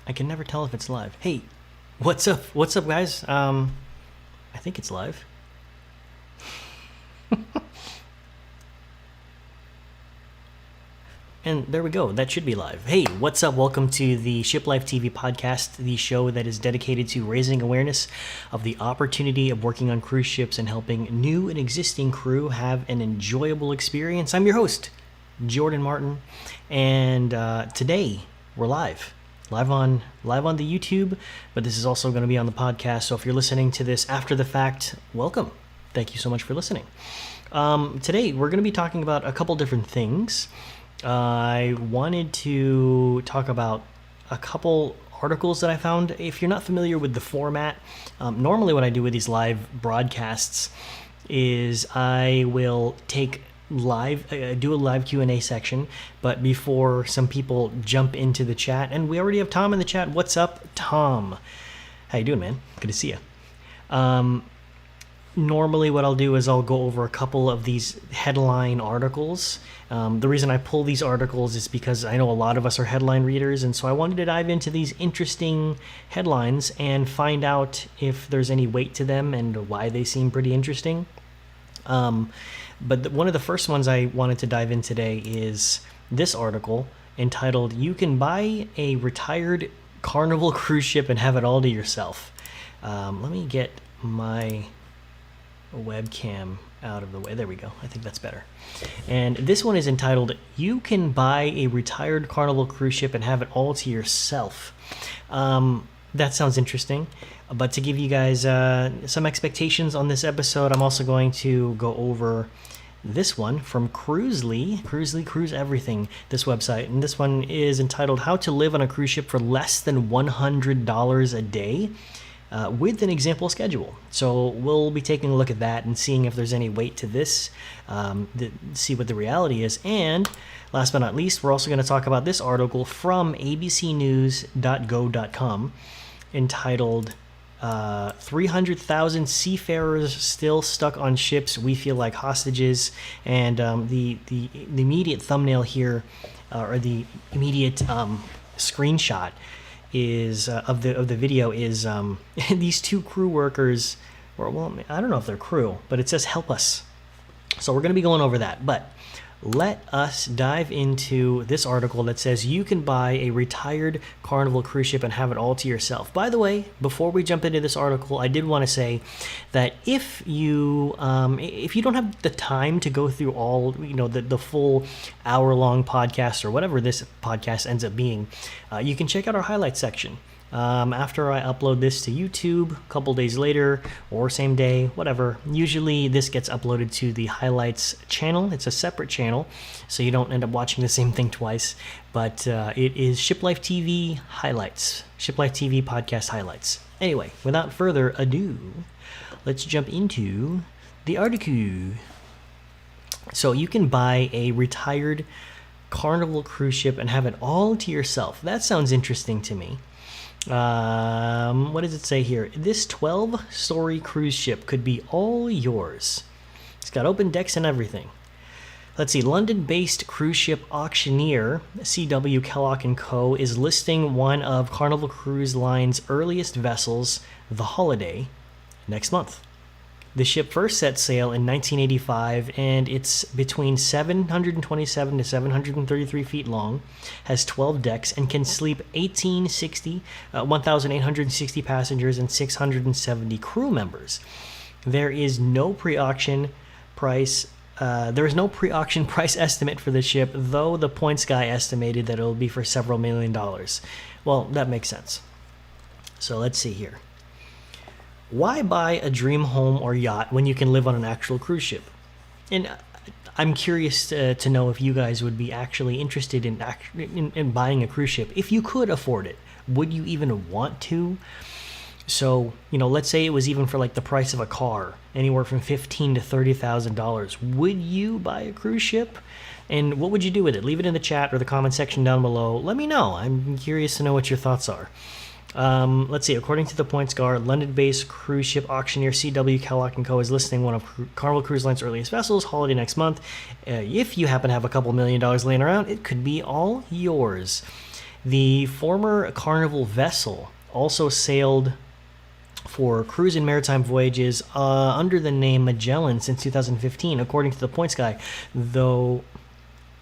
I can never tell if it's live. Hey, what's up? What's up, guys? I think it's live. And there we go. That should be live. Hey, what's up? Welcome to the Shiplife TV podcast, the show that is dedicated to raising awareness of the opportunity of working on cruise ships and helping new and existing crew have an enjoyable experience. I'm your host, Jordan Martin, and today we're live on the YouTube, but this is also going to be on the podcast. So if you're listening to this after the fact, welcome. Thank you so much for listening. Today we're going to be talking about a couple different things. I wanted to talk about a couple articles that I found. If you're not familiar with the format, normally what I do with these live broadcasts is I will do a live Q&A section, but before some people jump into the chat, and we already have Tom in the chat. What's up, Tom? How you doing, man? Good to see you. Normally what I'll do is I'll go over a couple of these headline articles. The reason I pull these articles is because I know a lot of us are headline readers, and so I wanted to dive into these interesting headlines and find out if there's any weight to them and why they seem pretty interesting. But one of the first ones I wanted to dive in today is this article entitled, "You Can Buy a Retired Carnival Cruise Ship and Have It All to Yourself." Let me get my webcam out of the way. There we go. I think that's better. And this one is entitled, "You Can Buy a Retired Carnival Cruise Ship and Have It All to Yourself." That sounds interesting. But to give you guys some expectations on this episode, I'm also going to go over this one from Cruise Everything, this website. And this one is entitled, "How to Live on a Cruise Ship for Less Than $100 a Day." With an example schedule. So we'll be taking a look at that and seeing if there's any weight to this, see what the reality is. And last but not least, we're also going to talk about this article from abcnews.go.com entitled 300,000 Seafarers Still Stuck on Ships, We Feel Like Hostages. And the immediate thumbnail here, or the immediate screenshot is of the video is these two crew workers, or well, I don't know if they're crew, but it says "help us." So we're going to be going over that, but let us dive into this article that says you can buy a retired Carnival cruise ship and have it all to yourself. By the way, before we jump into this article, I did want to say that if you don't have the time to go through all, the full hour-long podcast or whatever this podcast ends up being, you can check out our highlights section. After I upload this to YouTube a couple days later or same day, whatever, usually this gets uploaded to the highlights channel. It's a separate channel, so you don't end up watching the same thing twice. But it is Shiplife TV Highlights, Shiplife TV Podcast Highlights. Anyway, without further ado, let's jump into the article. So you can buy a retired Carnival cruise ship and have it all to yourself. That sounds interesting to me. What does it say here? This 12-story cruise ship could be all yours. It's got open decks and everything. Let's see. London-based cruise ship auctioneer C.W. Kellogg & Co. is listing one of Carnival Cruise Line's earliest vessels, the Holiday, next month. The ship first set sail in 1985, and it's between 727 to 733 feet long, has 12 decks, and can sleep 1,860 passengers and 670 crew members. There is no pre-auction price. There is no pre-auction price estimate for the ship, though the Points guy estimated that it will be for several $1 million. Well, that makes sense. So let's see here. Why buy a dream home or yacht when you can live on an actual cruise ship? And I'm curious to know if you guys would be actually interested in buying a cruise ship. If you could afford it, would you even want to? So, let's say it was even for like the price of a car, anywhere from $15,000 to $30,000. Would you buy a cruise ship? And what would you do with it? Leave it in the chat or the comment section down below. Let me know. I'm curious to know what your thoughts are. Let's see. According to the Points Guard, London-based cruise ship auctioneer C.W. Kellogg & Co. is listing one of Carnival Cruise Line's earliest vessels, Holiday, next month. If you happen to have a couple $1 million laying around, it could be all yours. The former Carnival vessel also sailed for cruise and maritime voyages under the name Magellan since 2015, according to the Points Guy, though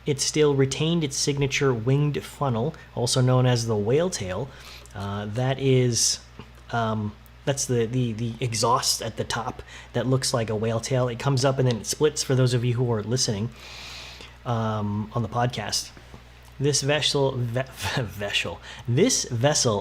it still retained its signature winged funnel, also known as the whale tail. That's the exhaust at the top that looks like a whale tail. It comes up and then it splits, for those of you who are listening on the podcast. This vessel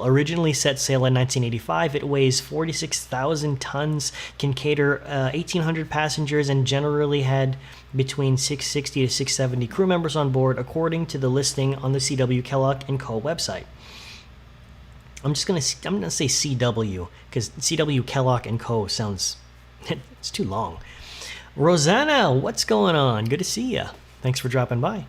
originally set sail in 1985. It weighs 46,000 tons, can cater 1,800 passengers, and generally had between 660 to 670 crew members on board, according to the listing on the CW Kellogg & Co. website. I'm gonna say CW because CW Kellogg & Co. sounds it's too long. Rosanna, what's going on? Good to see you. Thanks for dropping by.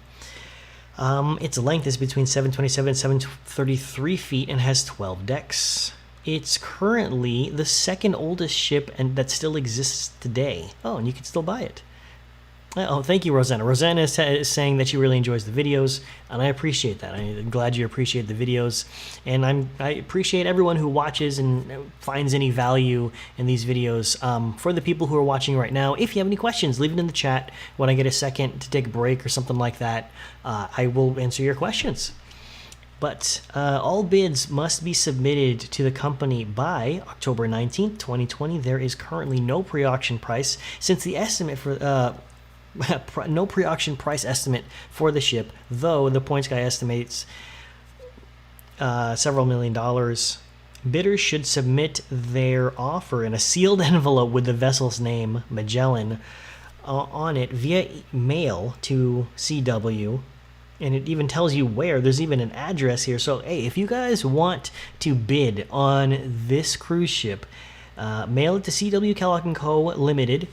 Its length is between 727 and 733 feet and has 12 decks. It's currently the second oldest ship and that still exists today. Oh, and you can still buy it. Oh, thank you, Rosanna. Rosanna is saying that she really enjoys the videos, and I appreciate that. I'm glad you appreciate the videos, and I appreciate everyone who watches and finds any value in these videos. For the people who are watching right now, if you have any questions, leave it in the chat. When I get a second to take a break or something like that, I will answer your questions. But all bids must be submitted to the company by October 19th, 2020. There is currently no pre-auction price, since the estimate for no pre-auction price estimate for the ship, though the Points Guy estimates several $1 million. Bidders should submit their offer in a sealed envelope with the vessel's name, Magellan, on it via mail to CW, and it even tells you where. There's even an address here. So, hey, if you guys want to bid on this cruise ship, mail it to CW Kellogg & Co. Limited,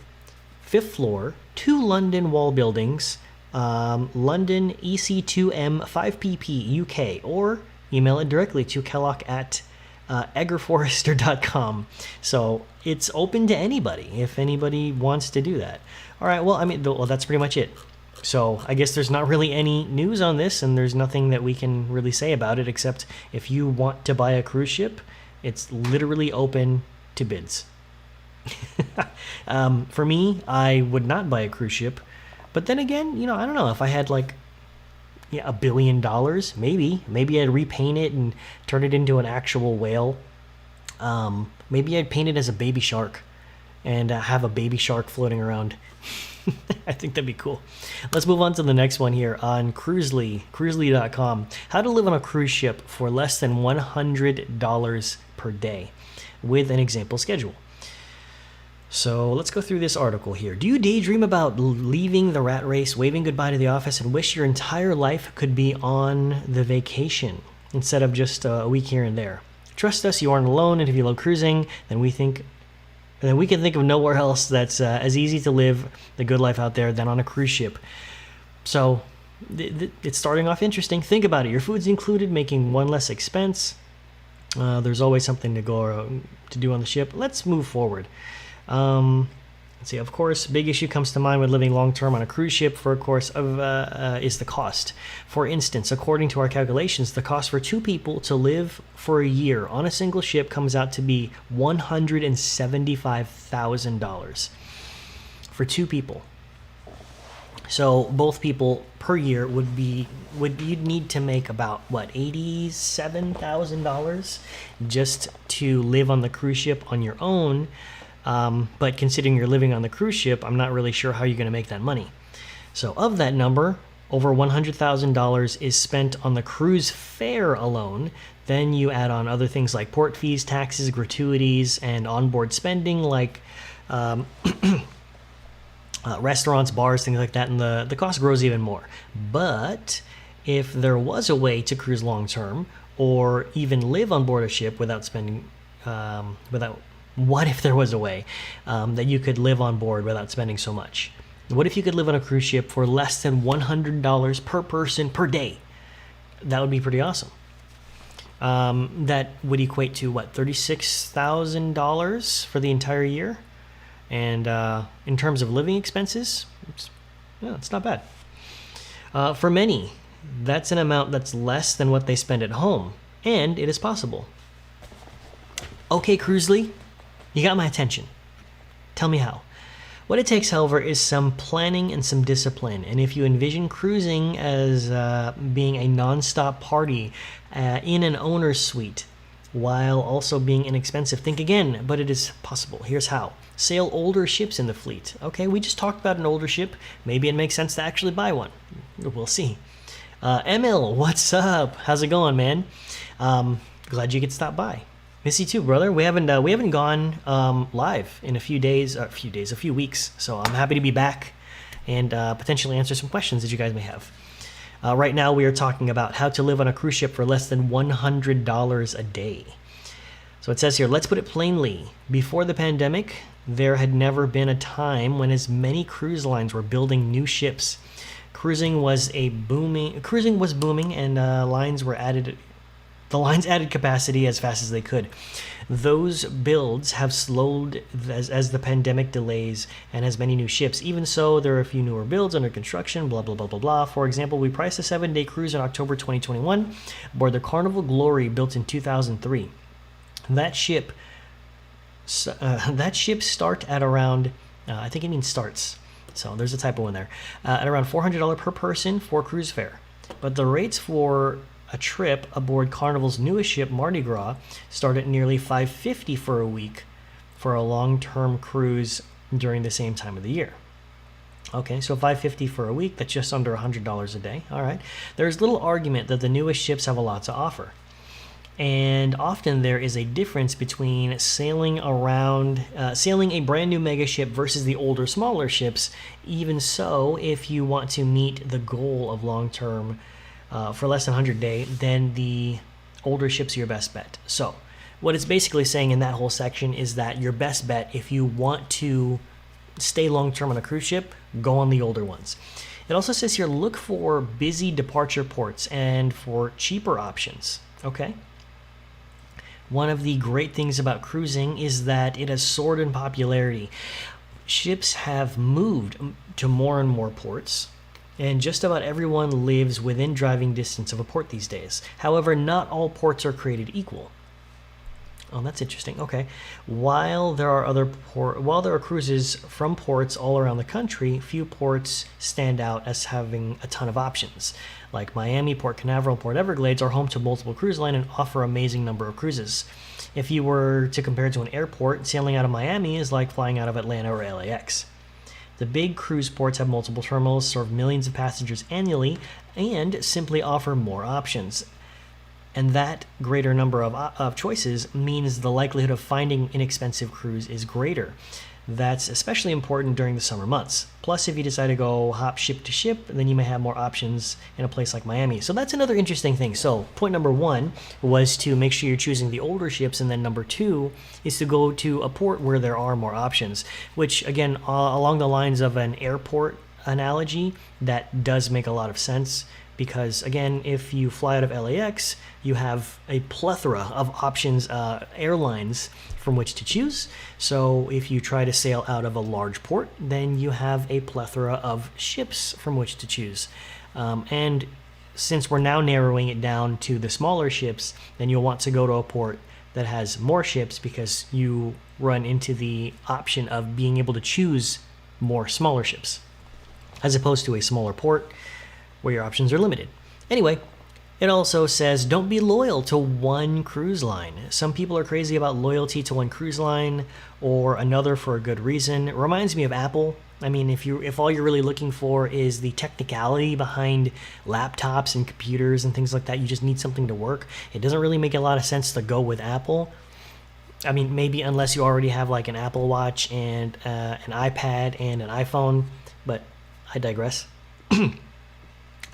5th floor, 2 London Wall Buildings, London EC2M 5PP UK, or email it directly to Kellogg at eggerforrester.com. So it's open to anybody if anybody wants to do that. All right, well, that's pretty much it. So I guess there's not really any news on this, and there's nothing that we can really say about it, except if you want to buy a cruise ship, it's literally open to bids. For me, I would not buy a cruise ship, but then again, I don't know, if I had $1 billion, maybe I'd repaint it and turn it into an actual whale. Maybe I'd paint it as a baby shark and have a baby shark floating around. I think that'd be cool. Let's move on to the next one here on cruisely.com. How to live on a cruise ship for less than $100 per day with an example schedule. So let's go through this article here. Do you daydream about leaving the rat race, waving goodbye to the office, and wish your entire life could be on the vacation instead of just a week here and there? Trust us, you aren't alone, and if you love cruising, then we can think of nowhere else that's as easy to live the good life out there than on a cruise ship. So it's starting off interesting. Think about it. Your food's included, making one less expense. There's always something to do on the ship. Let's move forward. Let's see, of course, big issue comes to mind when living long-term on a cruise ship is the cost. For instance, according to our calculations, the cost for 2 people to live for a year on a single ship comes out to be $175,000 for 2 people. So both people per year you'd need to make about $87,000 just to live on the cruise ship on your own. But considering you're living on the cruise ship, I'm not really sure how you're going to make that money. So of that number, over $100,000 is spent on the cruise fare alone. Then you add on other things like port fees, taxes, gratuities, and onboard spending like restaurants, bars, things like that, and the cost grows even more. But if there was a way to cruise long term or even live on board a ship without spending what if there was a way that you could live on board without spending so much? What if you could live on a cruise ship for less than $100 per person per day? That would be pretty awesome. That would equate to $36,000 for the entire year? And in terms of living expenses, it's not bad. For many, That's an amount that's less than what they spend at home, and it is possible. Okay, Cruisely, you got my attention. Tell me how. What it takes, however, is some planning and some discipline. And if you envision cruising as being a non-stop party in an owner's suite, while also being inexpensive, think again, but it is possible. Here's how. Sail older ships in the fleet. Okay, we just talked about an older ship. Maybe it makes sense to actually buy one. We'll see. Emil, what's up? How's it going, man? Glad you could stop by. Miss you too, brother. We haven't gone live in a few weeks. So I'm happy to be back and potentially answer some questions that you guys may have. Right now, we are talking about how to live on a cruise ship for less than $100 a day. So it says here, let's put it plainly. Before the pandemic, there had never been a time when as many cruise lines were building new ships. Cruising was booming, and the lines added capacity as fast as they could. Those builds have slowed as the pandemic delays and has many new ships. Even so, there are a few newer builds under construction, blah, blah, blah, blah, blah. For example, we priced a 7-day cruise in October 2021 aboard the Carnival Glory built in 2003. That ship start at around, I think it means starts. So there's a typo in there. At around $400 per person for cruise fare. But the rates for a trip aboard Carnival's newest ship, Mardi Gras, start at nearly $550 for a week for a long-term cruise during the same time of the year. Okay, so $550 for a week, that's just under $100 a day. All right. There's little argument that the newest ships have a lot to offer. And often there is a difference between sailing a brand new mega ship versus the older, smaller ships. Even so, if you want to meet the goal of long-term for less than 100 day, then the older ships are your best bet. So what it's basically saying in that whole section is that your best bet, if you want to stay long-term on a cruise ship, go on the older ones. It also says here, look for busy departure ports and for cheaper options. Okay. One of the great things about cruising is that it has soared in popularity. Ships have moved to more and more ports, and just about everyone lives within driving distance of a port these days. However, not all ports are created equal. Oh, that's interesting. Okay. While there are cruises from ports all around the country, few ports stand out as having a ton of options. Like Miami, Port Canaveral, Port Everglades are home to multiple cruise lines and offer an amazing number of cruises. If you were to compare to an airport, sailing out of Miami is like flying out of Atlanta or LAX. The big cruise ports have multiple terminals, serve millions of passengers annually, and simply offer more options. And that greater number of choices means the likelihood of finding inexpensive cruise is greater. That's especially important during the summer months. Plus, if you decide to go hop ship to ship, then you may have more options in a place like Miami. So that's another interesting thing. So point number 1 was to make sure you're choosing the older ships, and then number 2 is to go to a port where there are more options, which again, along the lines of an airport analogy, that does make a lot of sense. Because again, if you fly out of LAX, you have a plethora of options, airlines from which to choose. So if you try to sail out of a large port, then you have a plethora of ships from which to choose. And since we're now narrowing it down to the smaller ships, then you'll want to go to a port that has more ships, because you run into the option of being able to choose more smaller ships, as opposed to a smaller port where your options are limited. Anyway, it also says don't be loyal to one cruise line. Some people are crazy about loyalty to one cruise line or another for a good reason. It reminds me of Apple. I mean, if all you're really looking for is the technicality behind laptops and computers and things like that, you just need something to work, it doesn't really make a lot of sense to go with Apple. I mean, maybe unless you already have like an Apple Watch and an iPad and an iPhone, but I digress.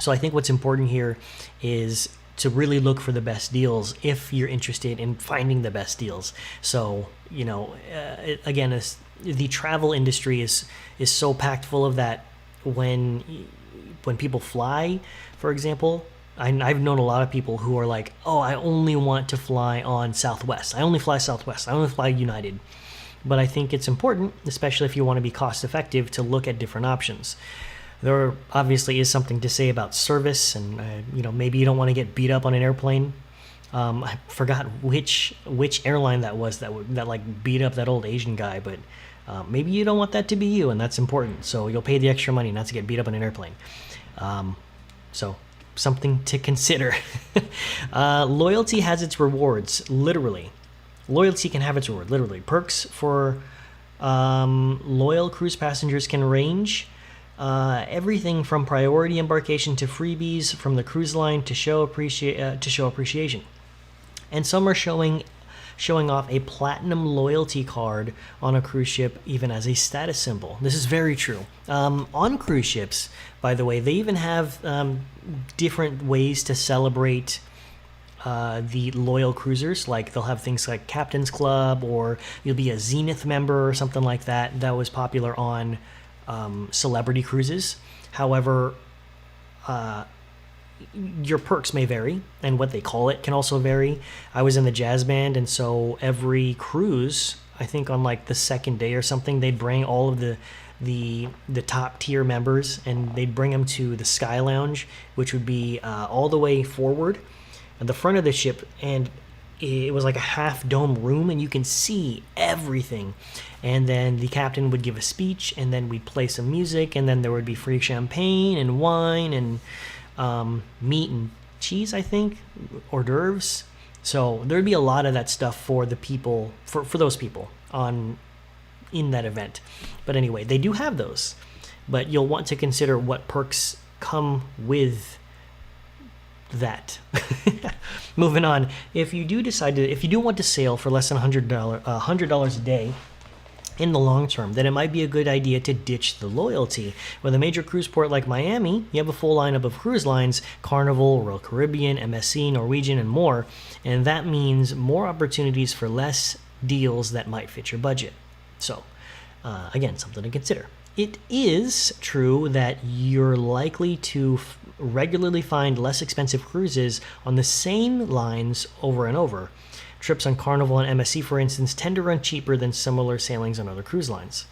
So I think what's important here is to really look for the best deals if you're interested in finding the best deals. So, again, the travel industry is so packed full of that. When people fly, for example, I've known a lot of people who are like, oh, I only want to fly on Southwest. I only fly Southwest. I only fly United. But I think it's important, especially if you want to be cost effective, to look at different options. There obviously is something to say about service, and maybe you don't want to get beat up on an airplane. I forgot which airline that was that like beat up that old Asian guy, but maybe you don't want that to be you, and that's important. So you'll pay the extra money not to get beat up on an airplane. So something to consider. Loyalty has its rewards, literally. Loyalty can have its reward, literally. Perks for loyal cruise passengers can range everything from priority embarkation to freebies from the cruise line to show appreciation. And some are showing off a platinum loyalty card on a cruise ship, even as a status symbol. This is very true. On cruise ships, by the way, they even have different ways to celebrate the loyal cruisers. Like they'll have things like Captain's Club, or you'll be a Zenith member or something like that. That was popular on celebrity cruises. However, your perks may vary, and what they call it can also vary. I was in the jazz band, and so every cruise, I think on like the second day or something, they'd bring all of the top tier members, and they'd bring them to the Sky Lounge, which would be all the way forward at the front of the ship, and it was like a half dome room, and you can see everything. And then the captain would give a speech, and then we'd play some music, and then there would be free champagne and wine and meat and cheese, I think, hors d'oeuvres. So there'd be a lot of that stuff for the people, for those people in that event. But anyway, they do have those, but you'll want to consider what perks come with that. Moving on, if you do want to sail for less than $100 a day in the long term, then it might be a good idea to ditch the loyalty. With a major cruise port like Miami, you have a full lineup of cruise lines: Carnival, Royal Caribbean, MSC, Norwegian, and more. And that means more opportunities for less deals that might fit your budget. So, again, something to consider. It is true that you're likely to regularly find less expensive cruises on the same lines over and over. Trips on Carnival and MSC, for instance, tend to run cheaper than similar sailings on other cruise lines.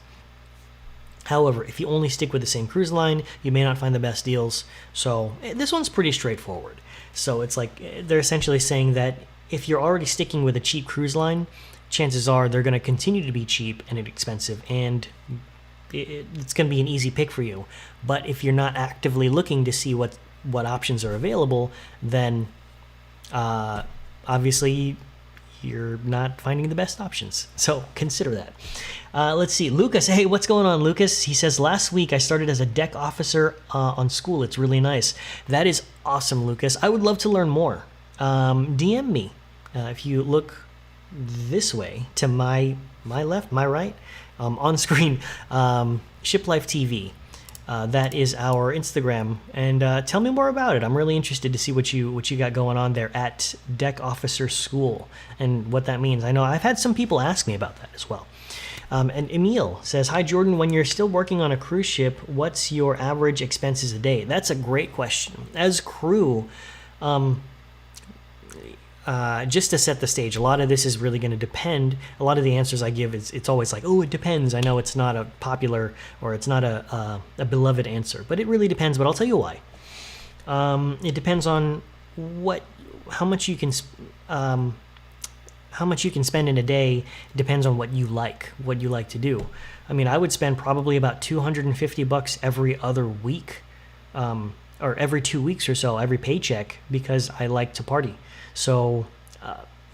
However, if you only stick with the same cruise line, you may not find the best deals. So this one's pretty straightforward. So it's like they're essentially saying that if you're already sticking with a cheap cruise line, chances are they're going to continue to be cheap and expensive, and it's going to be an easy pick for you. But if you're not actively looking to see what options are available, then obviously you're not finding the best options. So consider that. Let's see. Lucas. Hey, what's going on, Lucas? He says, last week I started as a deck officer on school. It's really nice. That is awesome, Lucas. I would love to learn more. DM me. If you look this way to my left, my right, on screen, Shiplife TV. That is our Instagram, and tell me more about it. I'm really interested to see what you got going on there at Deck Officer School and what that means. I know I've had some people ask me about that as well. And Emil says, hi, Jordan, when you're still working on a cruise ship, what's your average expenses a day? That's a great question. As crew, just to set the stage, a lot of this is really going to depend. A lot of the answers I give, it's always like, oh, it depends. I know it's not a popular, or it's not a beloved answer, but it really depends. But I'll tell you why. It depends on how much you can spend in a day. It depends on what you like to do. I mean, I would spend probably about $250 every other week, or every 2 weeks or so, every paycheck, because I like to party. So,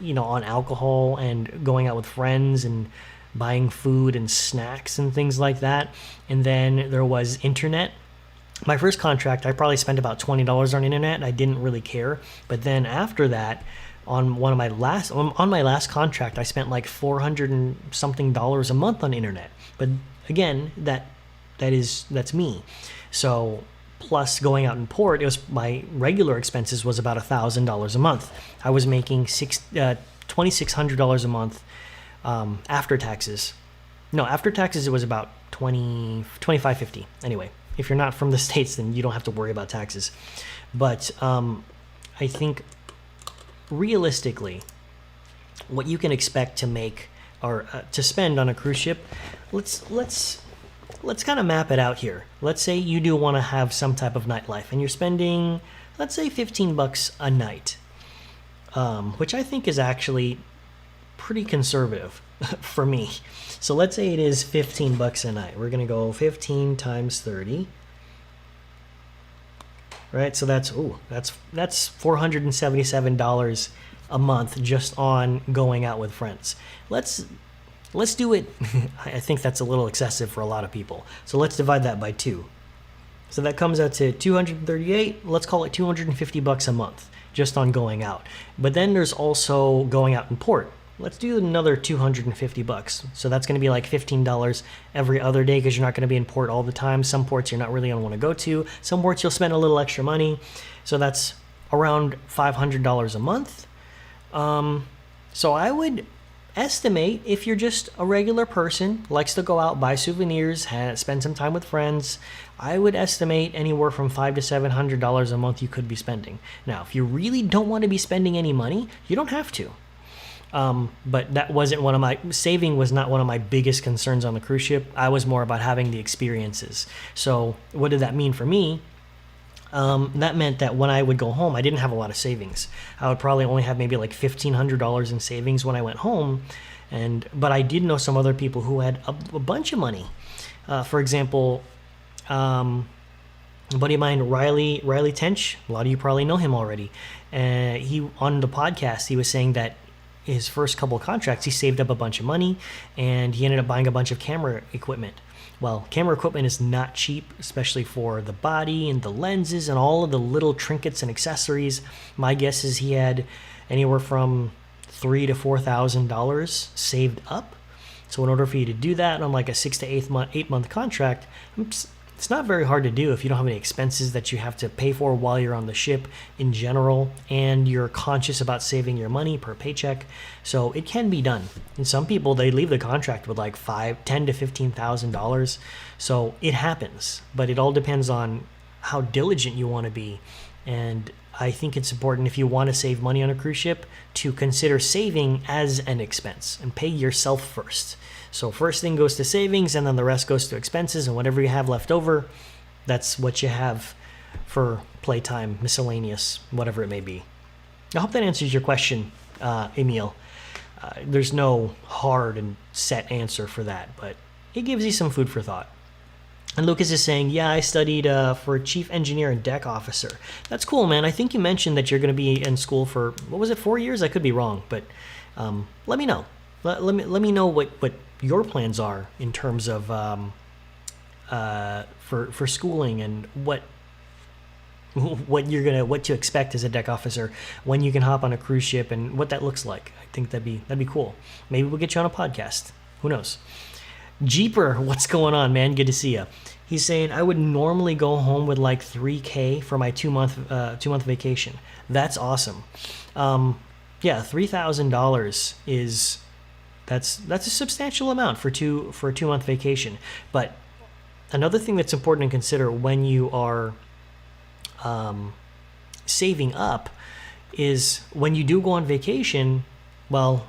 on alcohol and going out with friends and buying food and snacks and things like that. And then there was internet. My first contract, I probably spent about $20 on internet, and I didn't really care. But then after that, on my last contract, I spent like $400 and something a month on internet. But again, that's me. So, plus going out in port, my regular expenses was about $1,000 a month. I was making $2,600 a month after taxes. No, after taxes it was about $2,550. Anyway, if you're not from the States, then you don't have to worry about taxes. But I think realistically, what you can expect to make or to spend on a cruise ship, let's let's kind of map it out here. Let's say you do want to have some type of nightlife and you're spending, let's say, $15 a night, which I think is actually pretty conservative for me. So let's say it is $15 a night. We're going to go 15 times 30. Right? So that's $477 a month just on going out with friends. Let's do it. I think that's a little excessive for a lot of people. So let's divide that by 2. So that comes out to 238. Let's call it $250 a month just on going out. But then there's also going out in port. Let's do another $250. So that's going to be like $15 every other day because you're not going to be in port all the time. Some ports you're not really going to want to go to. Some ports you'll spend a little extra money. So that's around $500 a month. So I would estimate, if you're just a regular person, likes to go out, buy souvenirs, spend some time with friends, I would estimate anywhere from $500 to $700 a month you could be spending. Now, if you really don't want to be spending any money, you don't have to. But that wasn't saving was not one of my biggest concerns on the cruise ship. I was more about having the experiences. So what did that mean for me? That meant that when I would go home, I didn't have a lot of savings. I would probably only have maybe like $1,500 in savings when I went home. But I did know some other people who had a bunch of money. For example, a buddy of mine, Riley Tench, a lot of you probably know him already. He on the podcast, he was saying that his first couple of contracts, he saved up a bunch of money and he ended up buying a bunch of camera equipment. Well, camera equipment is not cheap, especially for the body and the lenses and all of the little trinkets and accessories. My guess is he had anywhere from $3,000 to $4,000 saved up. So in order for you to do that on like a 6 to 8 month contract, it's not very hard to do if you don't have any expenses that you have to pay for while you're on the ship in general, and you're conscious about saving your money per paycheck. So it can be done. And some people, they leave the contract with like $10,000 to $15,000. So it happens, but it all depends on how diligent you want to be. And I think it's important, if you want to save money on a cruise ship, to consider saving as an expense and pay yourself first. So first thing goes to savings, and then the rest goes to expenses, and whatever you have left over, that's what you have for playtime, miscellaneous, whatever it may be. I hope that answers your question, Emil. There's no hard and set answer for that, but it gives you some food for thought. And Lucas is saying, yeah, I studied for chief engineer and deck officer. That's cool, man. I think you mentioned that you're going to be in school for, 4 years? I could be wrong, but let me know. Let me know what your plans are in terms of for schooling and what to expect as a deck officer, when you can hop on a cruise ship and what that looks like. I think that'd be cool. Maybe we'll get you on a podcast. Who knows? Jeeper, what's going on, man? Good to see you. He's saying, I would normally go home with like $3,000 for my 2 month vacation. That's awesome. Yeah, $3,000 is that's a substantial amount for a 2 month vacation. But another thing that's important to consider when you are saving up is when you do go on vacation. Well,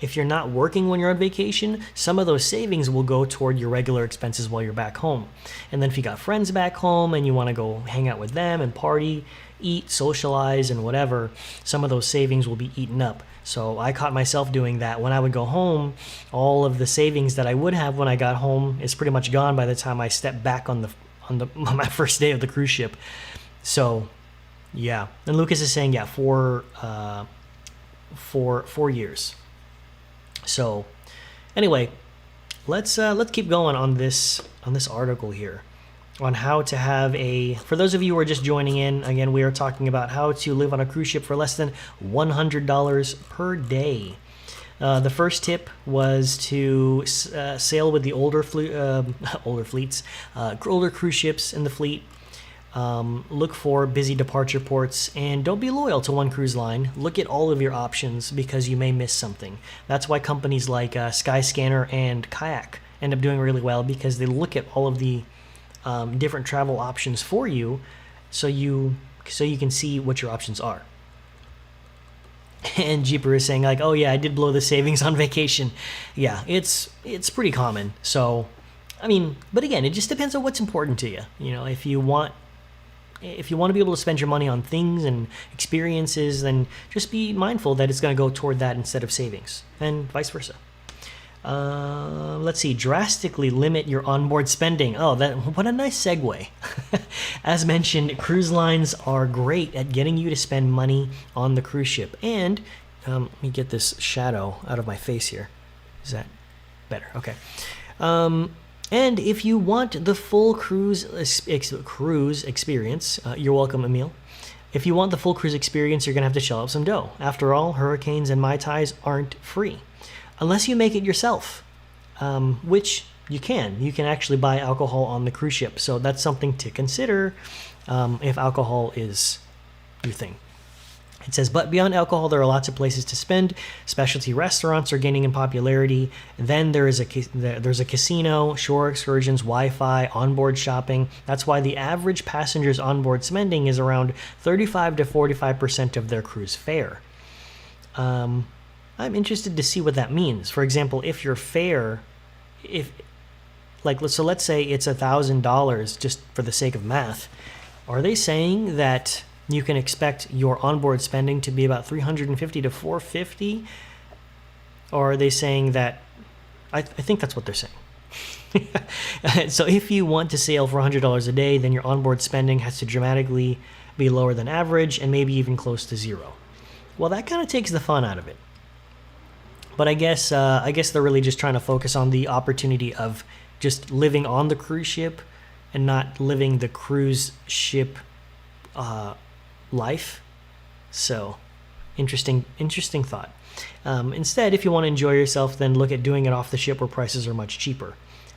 if you're not working when you're on vacation, some of those savings will go toward your regular expenses while you're back home. And then if you got friends back home and you want to go hang out with them and party, eat, socialize, and whatever, some of those savings will be eaten up. So I caught myself doing that. When I would go home, all of the savings that I would have when I got home is pretty much gone by the time I step back on my first day of the cruise ship. So, yeah. And Lucas is saying, yeah, for 4 years. So, anyway, let's keep going on this article here on how to have for those of you who are just joining in, again, we are talking about how to live on a cruise ship for less than $100 per day. The first tip was to sail with the older cruise ships in the fleet. Look for busy departure ports, and don't be loyal to one cruise line. Look at all of your options because you may miss something. That's why companies like Skyscanner and Kayak end up doing really well, because they look at all of the different travel options for you, so you can see what your options are. And Jeeper is saying, like, oh yeah, I did blow the savings on vacation. Yeah, it's pretty common. So I mean, but again, it just depends on what's important to you. You know, if you want to be able to spend your money on things and experiences, then just be mindful that it's going to go toward that instead of savings, and vice versa. Let's see. Drastically limit your onboard spending. Oh, what a nice segue. As mentioned, cruise lines are great at getting you to spend money on the cruise ship. And let me get this shadow out of my face here. Is that better? Okay. And if you want the full cruise experience, you're welcome, Emil. If you want the full cruise experience, you're going to have to shell out some dough. After all, hurricanes and Mai Tais aren't free. Unless you make it yourself, which you can. You can actually buy alcohol on the cruise ship. So that's something to consider if alcohol is your thing. It says, but beyond alcohol, there are lots of places to spend. Specialty restaurants are gaining in popularity. Then there's a casino, shore excursions, Wi-Fi, onboard shopping. That's why the average passenger's onboard spending is around 35 to 45% of their cruise fare. I'm interested to see what that means. For example, if your fare, so let's say it's $1,000 just for the sake of math, are they saying that you can expect your onboard spending to be about $350 to $450? Or are they saying that, I think that's what they're saying. So if you want to sail for $100 a day, then your onboard spending has to dramatically be lower than average and maybe even close to zero. Well, that kind of takes the fun out of it. But I guess they're really just trying to focus on the opportunity of just living on the cruise ship and not living the cruise ship life. So, interesting thought. Instead, if you want to enjoy yourself, then look at doing it off the ship where prices are much cheaper.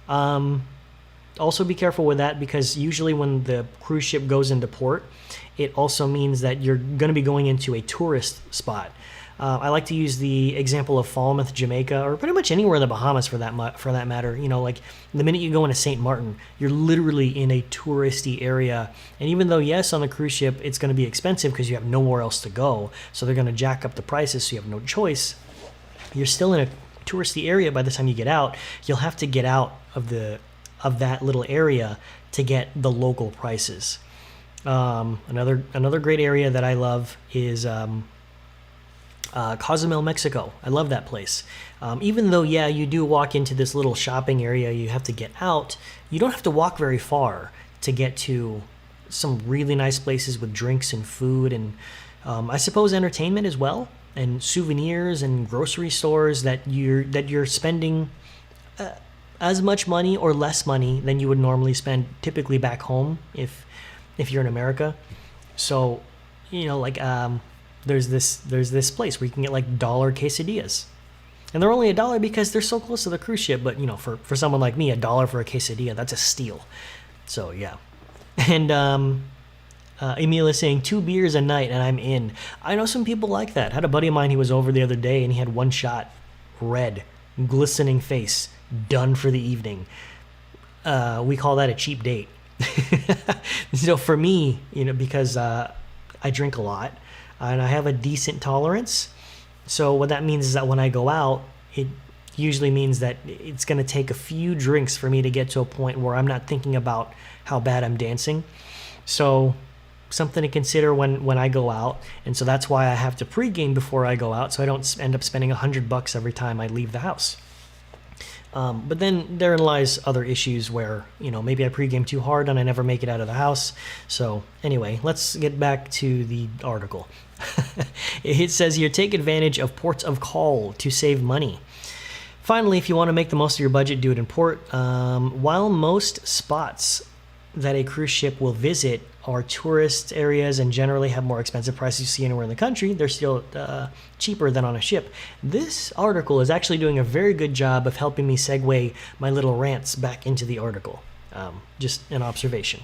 Also be careful with that, because usually when the cruise ship goes into port, it also means that you're going to be going into a tourist spot. I like to use the example of Falmouth, Jamaica, or pretty much anywhere in the Bahamas for that matter. You know, like the minute you go into St. Martin, you're literally in a touristy area. And even though, yes, on the cruise ship, it's going to be expensive because you have nowhere else to go, so they're going to jack up the prices so you have no choice, you're still in a touristy area by the time you get out. You'll have to get out of that little area to get the local prices. Another great area that I love is Cozumel, Mexico. I love that place. Even though, yeah, you do walk into this little shopping area, you have to get out. You don't have to walk very far to get to some really nice places with drinks and food and I suppose entertainment as well, and souvenirs and grocery stores that you're spending as much money or less money than you would normally spend typically back home if you're in America. So, you know, like there's this place where you can get like dollar quesadillas, and they're only $1 because they're so close to the cruise ship. But you know, for someone like me, $1 for a quesadilla, that's a steal. So yeah. And Emil is saying 2 beers a night and I'm in. I know some people like that. I had a buddy of mine, he was over the other day and he had one shot, red, glistening face, done for the evening. We call that a cheap date. So for me, you know, because I drink a lot and I have a decent tolerance. So what that means is that when I go out, it usually means that it's going to take a few drinks for me to get to a point where I'm not thinking about how bad I'm dancing. So something to consider when I go out. And so that's why I have to pregame before I go out, so I don't end up spending $100 every time I leave the house. But then therein lies other issues where, you know, maybe I pregame too hard and I never make it out of the house. So anyway, let's get back to the article. It says here, take advantage of ports of call to save money. Finally, if you want to make the most of your budget, do it in port. While most spots that a cruise ship will visit are tourist areas and generally have more expensive prices you see anywhere in the country, they're still cheaper than on a ship. This article is actually doing a very good job of helping me segue my little rants back into the article. Just an observation.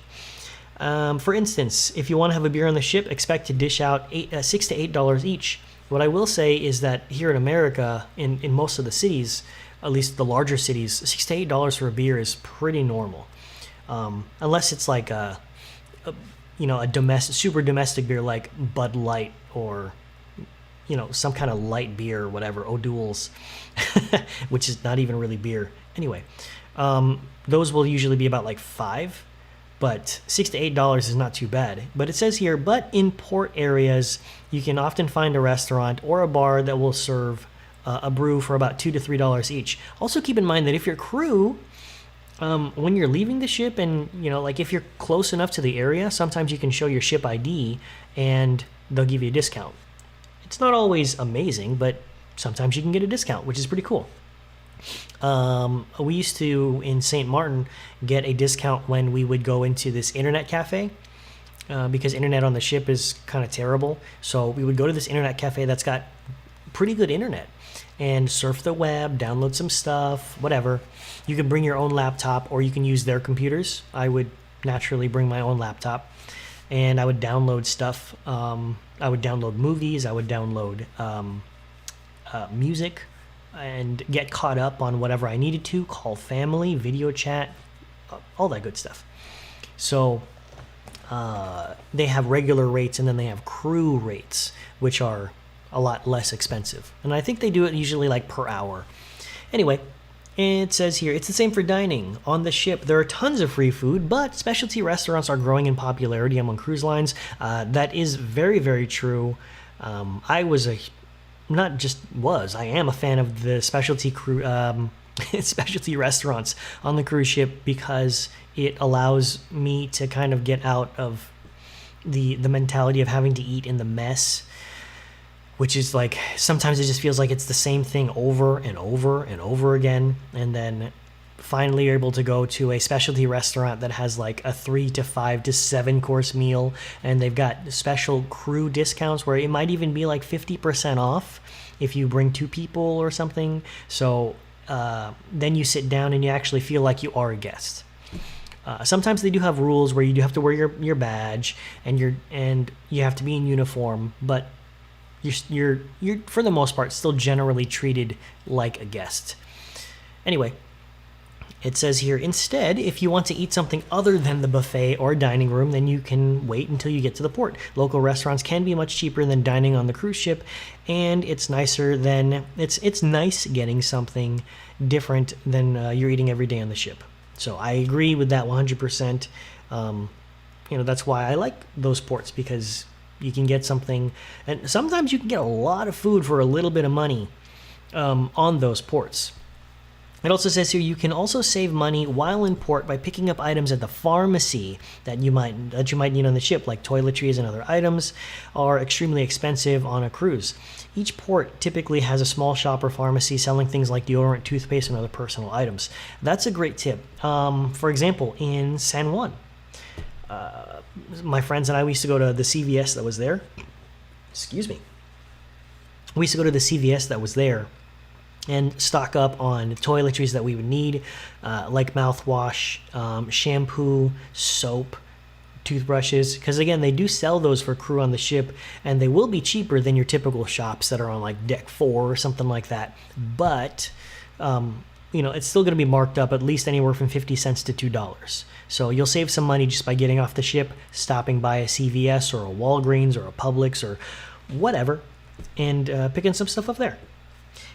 For instance, if you want to have a beer on the ship, expect to dish out $6 to $8 each. What I will say is that here in America, in most of the cities, at least the larger cities, $6 to $8 for a beer is pretty normal. Unless it's like a super domestic beer like Bud Light or, you know, some kind of light beer or whatever, O'Doul's, which is not even really beer. Anyway, Those will usually be about like $5, but $6 to $8 is not too bad. But it says here, but in port areas, you can often find a restaurant or a bar that will serve a brew for about $2 to $3 each. Also keep in mind that if your crew, when you're leaving the ship and, like if you're close enough to the area, sometimes you can show your ship ID and they'll give you a discount. It's not always amazing, but sometimes you can get a discount, which is pretty cool. We used to, in St. Martin, get a discount when we would go into this internet cafe, because internet on the ship is kind of terrible. So we would go to this internet cafe that's got pretty good internet and surf the web, download some stuff, whatever. You can bring your own laptop or you can use their computers. I would naturally bring my own laptop and I would download stuff. I would download movies, I would download music, and get caught up on whatever I needed to, call family, video chat, all that good stuff. So they have regular rates and then they have crew rates, which are a lot less expensive. And I think they do it usually like per hour. Anyway, it says here, it's the same for dining. On the ship, there are tons of free food, but specialty restaurants are growing in popularity among cruise lines. That is very, very true. I am a fan of the specialty specialty restaurants on the cruise ship because it allows me to kind of get out of the mentality of having to eat in the mess, which is like, sometimes it just feels like it's the same thing over and over and over again. And then finally you're able to go to a specialty restaurant that has like a 3 to 5 to 7 course meal, and they've got special crew discounts where it might even be like 50% off if you bring 2 people or something. So then you sit down and you actually feel like you are a guest. Sometimes they do have rules where you do have to wear your badge and you have to be in uniform, but you're for the most part still generally treated like a guest. Anyway, it says here, instead, if you want to eat something other than the buffet or dining room, then you can wait until you get to the port. Local restaurants can be much cheaper than dining on the cruise ship, and it's nice getting something different than you're eating every day on the ship. So I agree with that 100%. That's why I like those ports, because you can get something, and sometimes you can get a lot of food for a little bit of money on those ports. It also says here you can also save money while in port by picking up items at the pharmacy that you might need on the ship, like toiletries and other items are extremely expensive on a cruise. Each port typically has a small shop or pharmacy selling things like deodorant, toothpaste, and other personal items. That's a great tip. For example, in San Juan, my friends and I, we used to go to the CVS that was there. Excuse me. We used to go to the CVS that was there and stock up on toiletries that we would need, like mouthwash, shampoo, soap, toothbrushes, because again, they do sell those for crew on the ship, and they will be cheaper than your typical shops that are on like deck 4 or something like that. But it's still going to be marked up at least anywhere from 50 cents to $2. So you'll save some money just by getting off the ship, stopping by a CVS or a Walgreens or a Publix or whatever, and picking some stuff up there.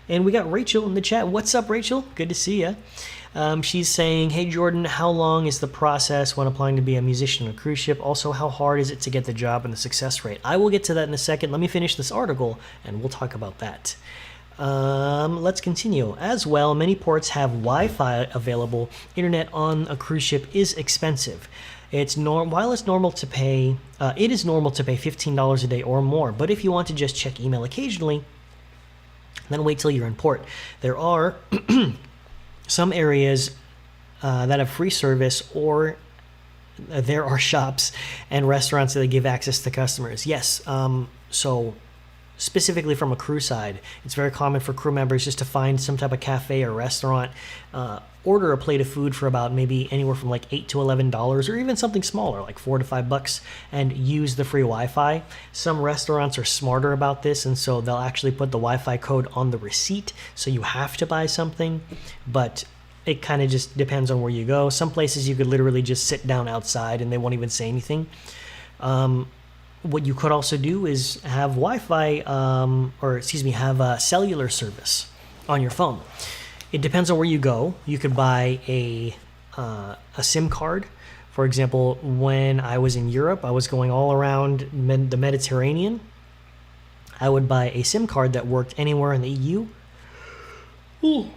And we got Rachel in the chat. What's up, Rachel? Good to see you. She's saying, hey, Jordan, how long is the process when applying to be a musician on a cruise ship? Also, how hard is it to get the job and the success rate? I will get to that in a second. Let me finish this article, and we'll talk about that. Let's continue. As well, many ports have Wi-Fi available. Internet on a cruise ship is expensive. While it's normal to pay, it is normal to pay $15 a day or more. But if you want to just check email occasionally, then wait till you're in port. There are some areas that have free service, or there are shops and restaurants that give access to customers. Yes, so specifically from a crew side, it's very common for crew members just to find some type of cafe or restaurant, order a plate of food for about maybe anywhere from like $8 to $11, or even something smaller like $4 to $5, and use the free Wi-Fi. Some restaurants are smarter about this, and so they'll actually put the Wi-Fi code on the receipt, so you have to buy something. But it kind of just depends on where you go. Some places you could literally just sit down outside and they won't even say anything. What you could also do is have Wi-Fi, have cellular service on your phone. It depends on where you go. You could buy a SIM card. For example, when I was in Europe, I was going all around the Mediterranean. I would buy a SIM card that worked anywhere in the EU. Ooh.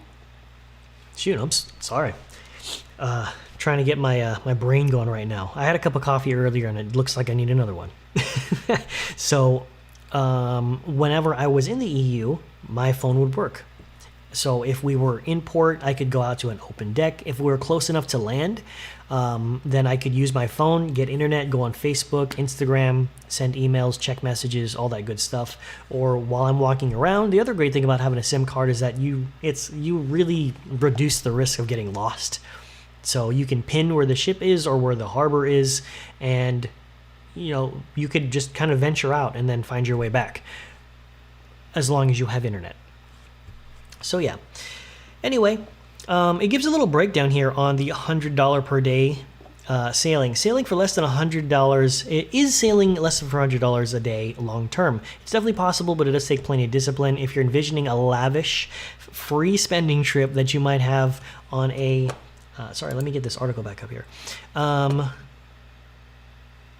Shoot, I'm sorry. Trying to get my brain going right now. I had a cup of coffee earlier, and it looks like I need another one. So, whenever I was in the EU, my phone would work. So if we were in port, I could go out to an open deck. If we were close enough to land, then I could use my phone, get internet, go on Facebook, Instagram, send emails, check messages, all that good stuff. Or while I'm walking around, the other great thing about having a SIM card is that you really reduce the risk of getting lost. So you can pin where the ship is or where the harbor is, and you could just kind of venture out and then find your way back, as long as you have internet. So yeah. Anyway, it gives a little breakdown here on the $100 per day sailing. Sailing for less than $100. It is sailing less than $100 a day long term. It's definitely possible, but it does take plenty of discipline. If you're envisioning a lavish, free spending trip that you might have on a sorry, let me get this article back up here. On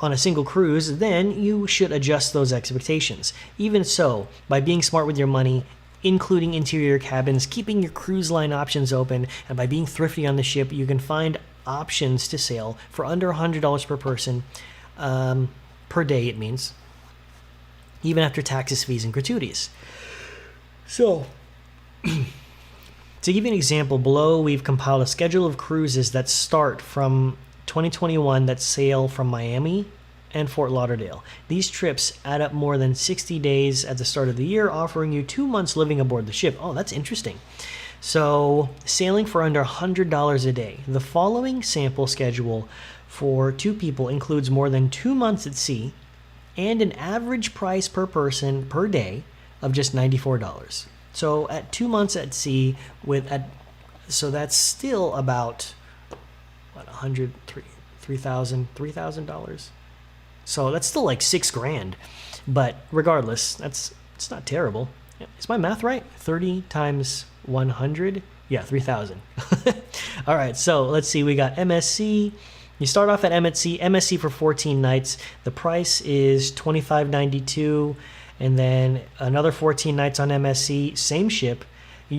a single cruise, then you should adjust those expectations. Even so, by being smart with your money, including interior cabins, keeping your cruise line options open, and by being thrifty on the ship, you can find options to sail for under $100 per person per day, it means, even after taxes, fees, and gratuities. So, to give you an example, below we've compiled a schedule of cruises that start from 2021 that sail from Miami and Fort Lauderdale. These trips add up more than 60 days at the start of the year, offering you 2 months living aboard the ship. Oh, that's interesting. So, sailing for under $100 a day. The following sample schedule for 2 people includes more than 2 months at sea and an average price per person per day of just $94. So, at 2 months at sea, so that's still about $3,000. So that's still like $6,000, but regardless, it's not terrible. Is my math right? 30 times 100? Yeah, 3,000. All right, so let's see. We got MSC. You start off at MSC for 14 nights. The price is $25.92, and then another 14 nights on MSC, same ship.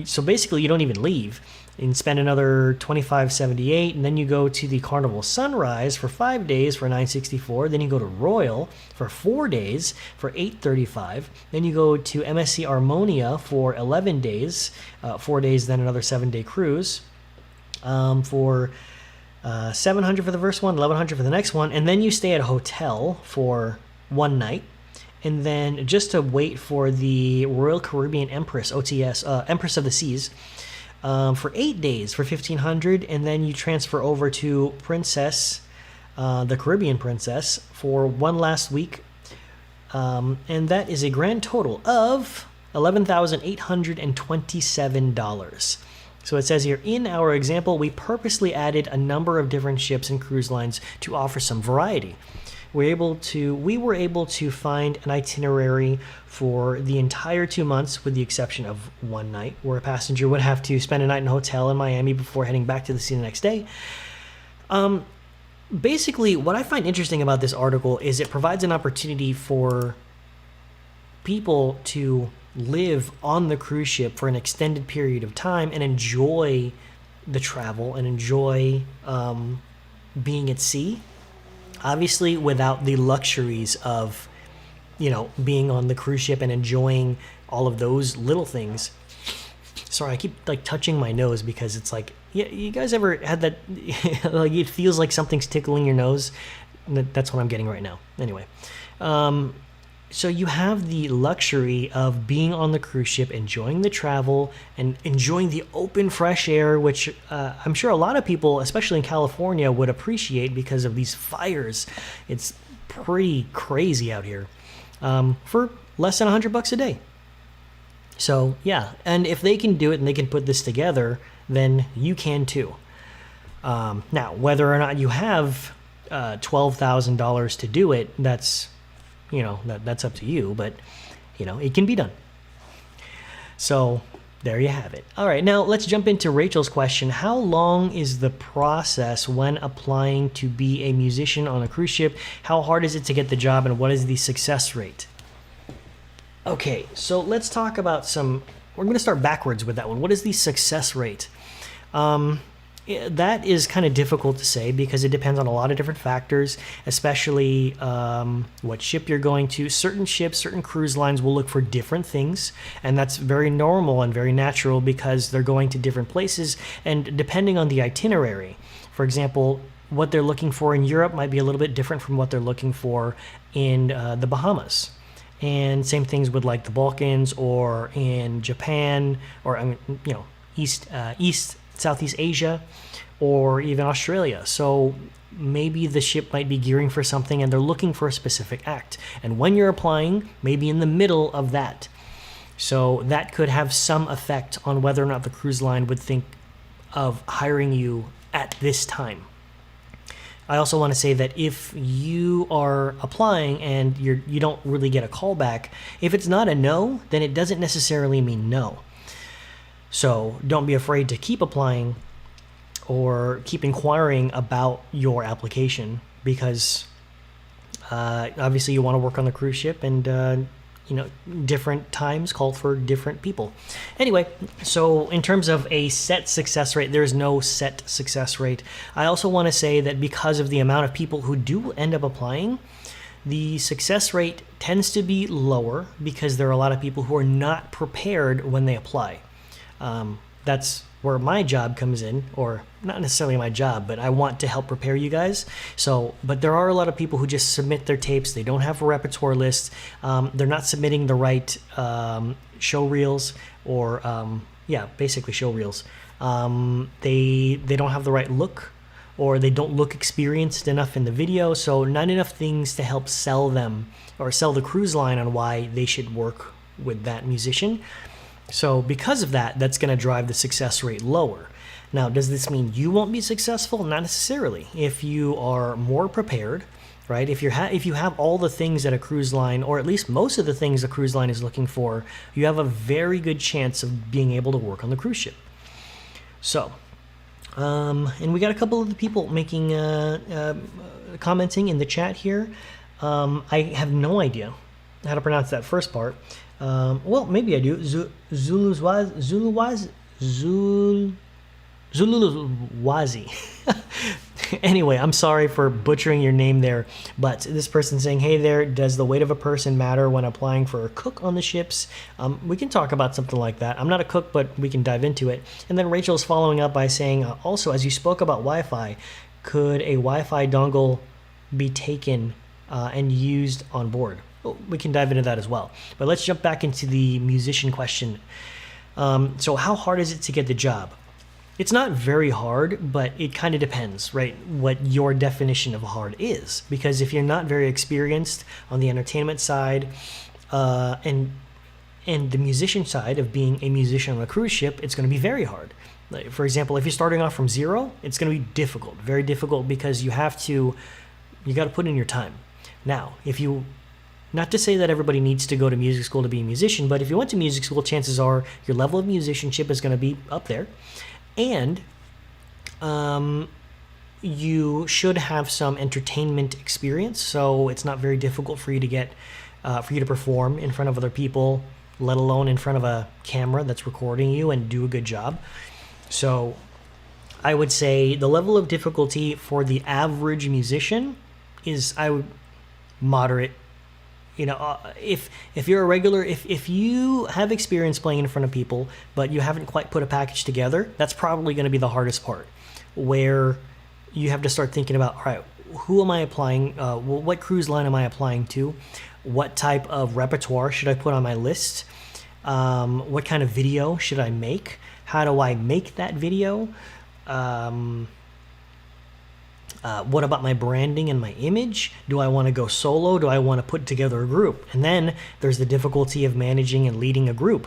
So basically, you don't even leave. And spend another $25.78, and then you go to the Carnival Sunrise for 5 days for $9.64. Then you go to Royal for 4 days for $8.35. Then you go to MSC Harmonia for 11 days, 4 days, then another 7-day cruise for $700 for the first one, $1,100 for the next one, and then you stay at a hotel for 1 night. And then just to wait for the Royal Caribbean Empress, OTS, Empress of the Seas, for 8 days for $1,500, and then you transfer over to Princess, the Caribbean Princess, for one last week, and that is a grand total of $11,827. So it says here, in our example, we purposely added a number of different ships and cruise lines to offer some variety. We were able to find an itinerary for the entire 2 months, with the exception of 1 night, where a passenger would have to spend a night in a hotel in Miami before heading back to the sea the next day. Basically, what I find interesting about this article is it provides an opportunity for people to live on the cruise ship for an extended period of time and enjoy the travel and enjoy being at sea. Obviously, without the luxuries of, being on the cruise ship and enjoying all of those little things. Sorry, I keep touching my nose because it's like, yeah, you guys ever had that? Like it feels like something's tickling your nose. That's what I'm getting right now. Anyway, so you have the luxury of being on the cruise ship, enjoying the travel, and enjoying the open, fresh air, which I'm sure a lot of people, especially in California, would appreciate because of these fires. It's pretty crazy out here for less than $100 a day. So, yeah, and if they can do it and they can put this together, then you can too. Now, whether or not you have $12,000 to do it, that's up to you, but it can be done. So There you have it. All right, now let's jump into Rachel's question. How long is the process when applying to be a musician on a cruise ship? How hard is it to get the job, and what is the success rate? Okay, so let's talk about we're going to start backwards with that one. What is the success rate? That is kind of difficult to say because it depends on a lot of different factors, especially what ship you're going to. Certain ships, certain cruise lines will look for different things, and that's very normal and very natural because they're going to different places, and depending on the itinerary. For example, what they're looking for in Europe might be a little bit different from what they're looking for in the Bahamas. And same things with like the Balkans or in Japan or Southeast Asia, or even Australia. So maybe the ship might be gearing for something and they're looking for a specific act. And when you're applying, maybe in the middle of that. So that could have some effect on whether or not the cruise line would think of hiring you at this time. I also want to say that if you are applying and you don't really get a call back, if it's not a no, then it doesn't necessarily mean no. So don't be afraid to keep applying or keep inquiring about your application because obviously you want to work on the cruise ship, and different times call for different people. Anyway, so in terms of a set success rate, there's no set success rate. I also want to say that because of the amount of people who do end up applying, the success rate tends to be lower because there are a lot of people who are not prepared when they apply. That's where my job comes in, or not necessarily my job, but I want to help prepare you guys. But there are a lot of people who just submit their tapes. They don't have a repertoire list. They're not submitting the right show reels, or basically show reels. They don't have the right look, or they don't look experienced enough in the video. So not enough things to help sell them or sell the cruise line on why they should work with that musician. So because of that, that's going to drive the success rate lower. Now, does this mean you won't be successful? Not necessarily. If you are more prepared, right? If you have all the things that a cruise line, or at least most of the things a cruise line is looking for, you have a very good chance of being able to work on the cruise ship. So, and we got a couple of the people making commenting in the chat here. I have no idea how to pronounce that first part. Well, maybe I do. Zululuwazi. Anyway, I'm sorry for butchering your name there, but this person's saying, hey there, does the weight of a person matter when applying for a cook on the ships? We can talk about something like that. I'm not a cook, but we can dive into it. And then Rachel's following up by saying, also, as you spoke about Wi-Fi, could a Wi-Fi dongle be taken and used on board? We can dive into that as well. But let's jump back into the musician question. So how hard is it to get the job? It's not very hard, but it kind of depends, right, what your definition of hard is. Because if you're not very experienced on the entertainment side and the musician side of being a musician on a cruise ship, it's going to be very hard. Like, for example, if you're starting off from zero, it's going to be difficult, very difficult, because you got to put in your time. Now, not to say that everybody needs to go to music school to be a musician, but if you went to music school, chances are your level of musicianship is going to be up there. And you should have some entertainment experience, so it's not very difficult for you to perform in front of other people, let alone in front of a camera that's recording you, and do a good job. So I would say the level of difficulty for the average musician is, I would, moderate. If you're a regular, if you have experience playing in front of people, but you haven't quite put a package together, that's probably going to be the hardest part, where you have to start thinking about, all right, who am I applying? What cruise line am I applying to? What type of repertoire should I put on my list? What kind of video should I make? How do I make that video? What about my branding and my image? Do I want to go solo? Do I want to put together a group? And then there's the difficulty of managing and leading a group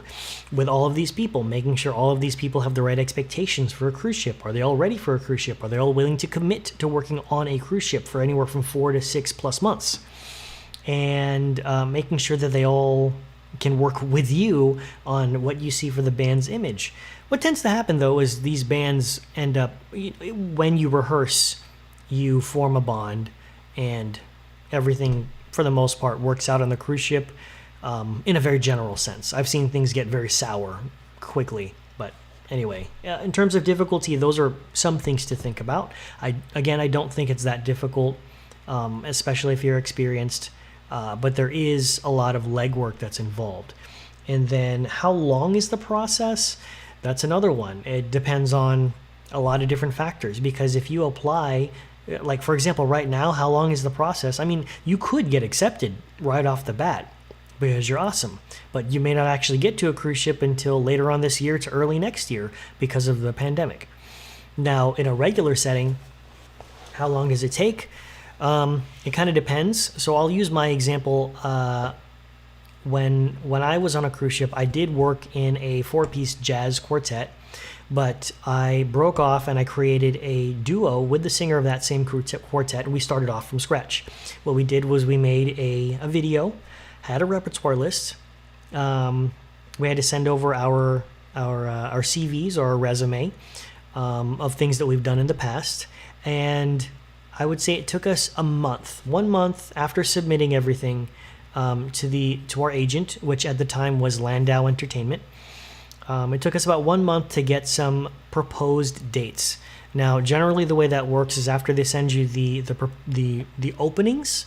with all of these people, making sure all of these people have the right expectations for a cruise ship. Are they all ready for a cruise ship? Are they all willing to commit to working on a cruise ship for anywhere from 4 to 6 plus months? And making sure that they all can work with you on what you see for the band's image. What tends to happen, though, is these bands end up, when you rehearse, you form a bond, and everything, for the most part, works out on the cruise ship in a very general sense. I've seen things get very sour quickly, but anyway, in terms of difficulty, those are some things to think about. I don't think it's that difficult, especially if you're experienced, but there is a lot of legwork that's involved. And then how long is the process? That's another one. It depends on a lot of different factors, because if you apply, like for example, right now, how long is the process? I mean, you could get accepted right off the bat because you're awesome, but you may not actually get to a cruise ship until later on this year to early next year because of the pandemic. Now, in a regular setting, how long does it take? It kind of depends. So I'll use my example. When I was on a cruise ship, I did work in a 4-piece jazz quartet, but I broke off and I created a duo with the singer of that same quartet, and we started off from scratch. What we did was we made a video, had a repertoire list. We had to send over our CVs or our resume of things that we've done in the past, and I would say it took us a month, 1 month after submitting everything to our agent, which at the time was Landau Entertainment. It took us about 1 month to get some proposed dates. Now, generally, the way that works is after they send you the openings.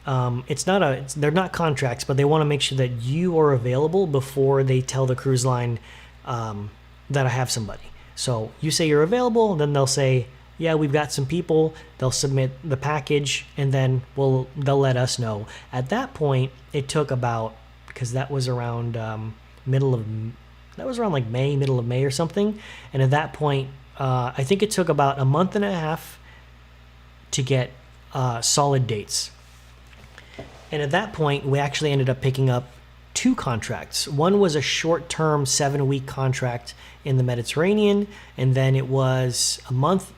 They're not contracts, but they want to make sure that you are available before they tell the cruise line that I have somebody. So you say you're available, then they'll say, yeah, we've got some people. They'll submit the package, and then they'll let us know. At that point, it took about, because that was around middle of May or something. And at that point, I think it took about a month and a half to get solid dates. And at that point, we actually ended up picking up 2 contracts. One was a short-term 7-week contract in the Mediterranean, and then it was a month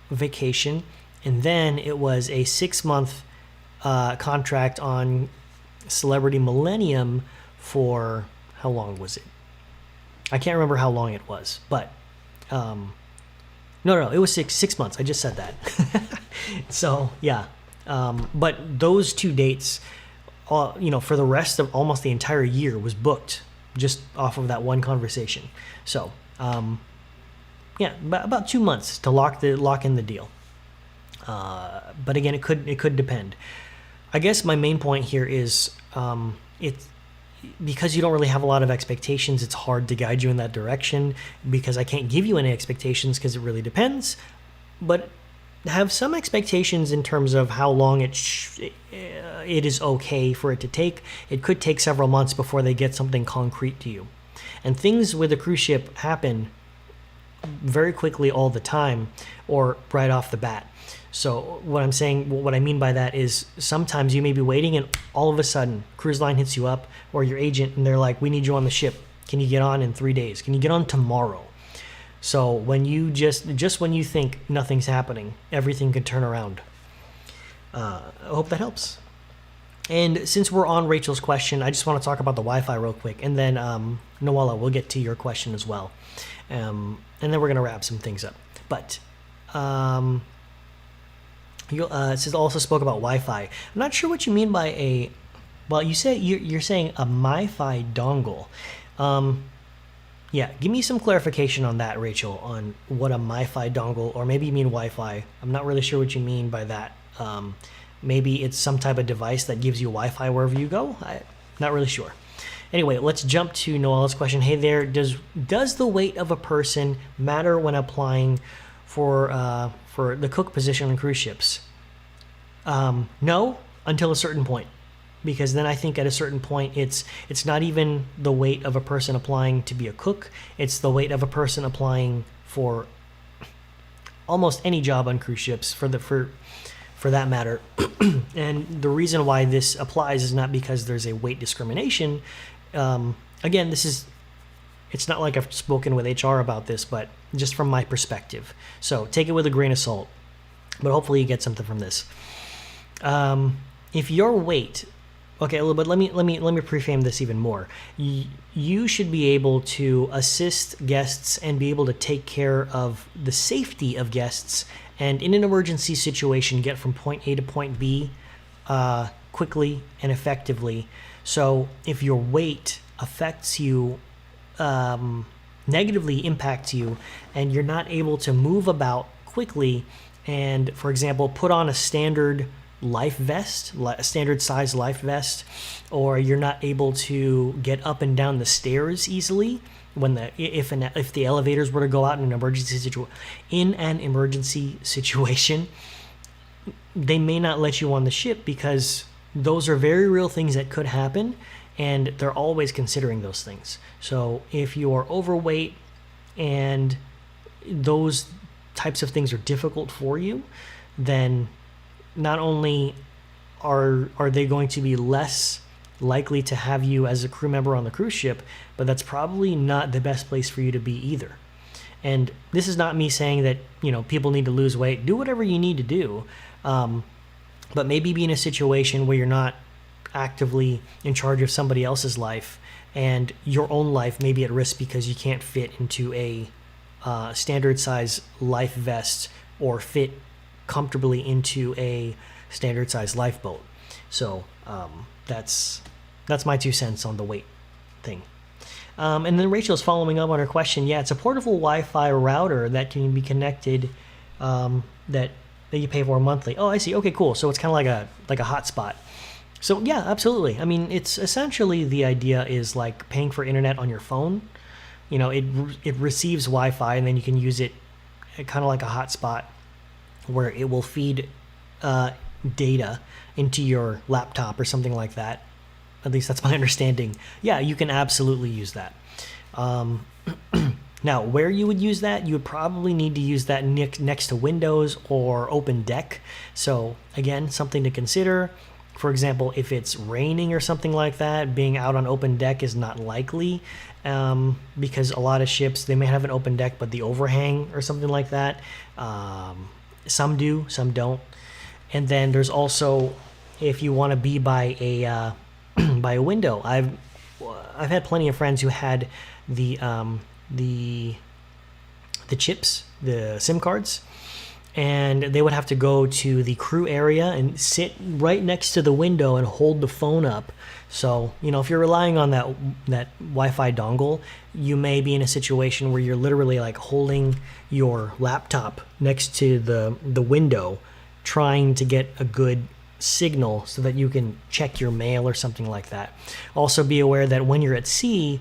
vacation, and then it was a 6-month contract on Celebrity Millennium for, how long was it? I can't remember how long it was, but no, it was six months. I just said that. So yeah, but those 2 dates, for the rest of almost the entire year was booked just off of that one conversation. So yeah, about 2 months to lock in the deal. But again, it could depend. I guess my main point here is it's because you don't really have a lot of expectations. It's hard to guide you in that direction because I can't give you any expectations because it really depends. But have some expectations in terms of how long it is okay for it to take. It could take several months before they get something concrete to you. And things with a cruise ship happen very quickly all the time or right off the bat. So what I mean by that is sometimes you may be waiting and all of a sudden cruise line hits you up or your agent and they're like, we need you on the ship. Can you get on in 3 days? Can you get on tomorrow? So when you just when you think nothing's happening, everything could turn around. I hope that helps. And since we're on Rachel's question, I just want to talk about the Wi-Fi real quick. And then Noella, we'll get to your question as well. And then we're going to wrap some things up. But it says also spoke about Wi-Fi. I'm not sure what you mean by you say you're saying a MiFi dongle. Yeah, give me some clarification on that, Rachel, on what a MiFi dongle, or maybe you mean Wi-Fi. I'm not really sure what you mean by that. Maybe it's some type of device that gives you Wi-Fi wherever you go. I'm not really sure. Anyway, let's jump to Noella's question. Hey there, does the weight of a person matter when applying for the cook position on cruise ships? No, until a certain point. Because then I think at a certain point, it's not even the weight of a person applying to be a cook. It's the weight of a person applying for almost any job on cruise ships for that matter. And the reason why this applies is not because there's a weight discrimination. Again, it's not like I've spoken with HR about this, but just from my perspective. So take it with a grain of salt, but hopefully you get something from this. If your weight Okay, but let me preframe this even more. You should be able to assist guests and be able to take care of the safety of guests, and in an emergency situation, get from point A to point B quickly and effectively. So if your weight affects you, negatively impacts you, and you're not able to move about quickly, and for example, put on a standard life vest, a standard size life vest, or you're not able to get up and down the stairs easily if the elevators were to go out in an emergency situation, they may not let you on the ship, because those are very real things that could happen, and they're always considering those things. So if you are overweight and those types of things are difficult for you, then not only are they going to be less likely to have you as a crew member on the cruise ship, but that's probably not the best place for you to be either. And this is not me saying that, people need to lose weight. Do whatever you need to do, but maybe be in a situation where you're not actively in charge of somebody else's life, and your own life may be at risk because you can't fit into a standard size life vest or fit comfortably into a standard size lifeboat. So that's my 2 cents on the weight thing. And then Rachel's following up on her question. Yeah, it's a portable Wi-Fi router that can be connected, that you pay for monthly. Oh, I see. Okay, cool. So it's kind of like a hotspot. So yeah, absolutely. I mean, it's essentially, the idea is like paying for internet on your phone. It receives Wi-Fi, and then you can use it kind of like a hotspot, where it will feed data into your laptop or something like that. At least that's my understanding. Yeah, you can absolutely use that. Now, where you would use that, you would probably need to use that next to Windows or Open Deck. So again, something to consider. For example, if it's raining or something like that, being out on Open Deck is not likely, because a lot of ships, they may have an open deck, but the overhang or something like that, some do, some don't. And then there's also, if you want to be by a by a window. I've had plenty of friends who had the chips, the SIM cards, and they would have to go to the crew area and sit right next to the window and hold the phone up. So, if you're relying on that Wi-Fi dongle, you may be in a situation where you're literally like holding your laptop next to the window, trying to get a good signal so that you can check your mail or something like that. Also be aware that when you're at sea,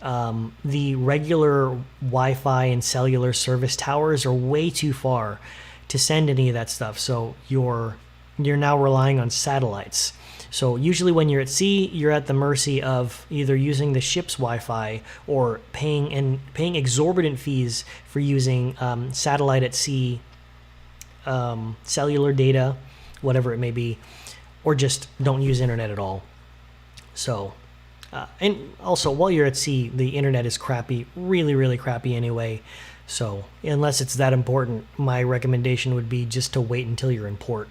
the regular Wi-Fi and cellular service towers are way too far to send any of that stuff. So you're now relying on satellites. So usually when you're at sea, you're at the mercy of either using the ship's Wi-Fi or paying exorbitant fees for using satellite at sea, cellular data, whatever it may be, or just don't use internet at all. So, and also while you're at sea, the internet is crappy, really, really crappy anyway. So unless it's that important, my recommendation would be just to wait until you're in port.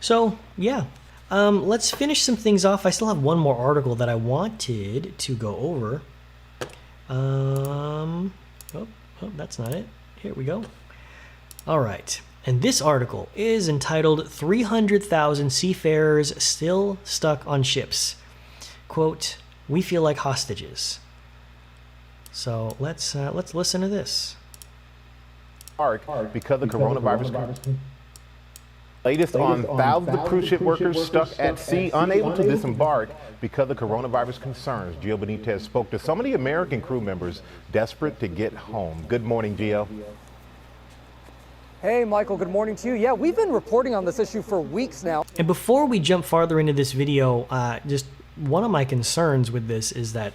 So yeah, let's finish some things off. I still have one more article that I wanted to go over. Oh, that's not it. Here we go. All right. And this article is entitled 300,000 Seafarers Still Stuck on Ships. Quote, "We feel like hostages." So let's listen to this. Because of coronavirus. Latest on thousands of cruise ship workers stuck at sea, unable to disembark because of coronavirus concerns. Gio Benitez spoke to some of the American crew members desperate to get home. Good morning, Gio. Hey, Michael, good morning to you. Yeah, we've been reporting on this issue for weeks now. And before we jump farther into this video, just one of my concerns with this is that,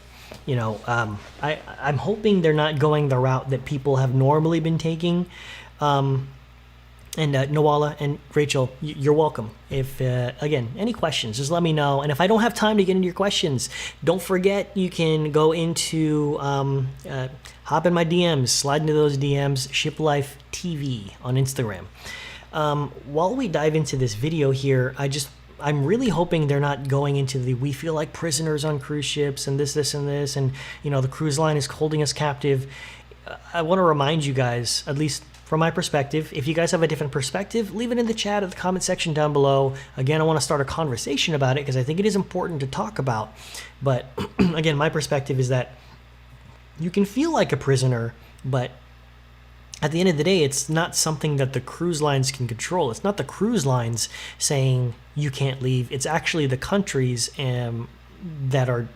I'm hoping they're not going the route that people have normally been taking. And Noala and Rachel, you're welcome. If, again, any questions, just let me know. And if I don't have time to get into your questions, don't forget you can go into, hop in my DMs, slide into those DMs, Shiplife TV on Instagram. While we dive into this video here, I'm really hoping they're not going into the we feel like prisoners on cruise ships and this, and this, and, the cruise line is holding us captive. I want to remind you guys, at least from my perspective, if you guys have a different perspective, leave it in the chat or the comment section down below. Again, I want to start a conversation about it because I think it is important to talk about. But again, my perspective is that you can feel like a prisoner, but at the end of the day, it's not something that the cruise lines can control. It's not the cruise lines saying you can't leave. It's actually the countries that are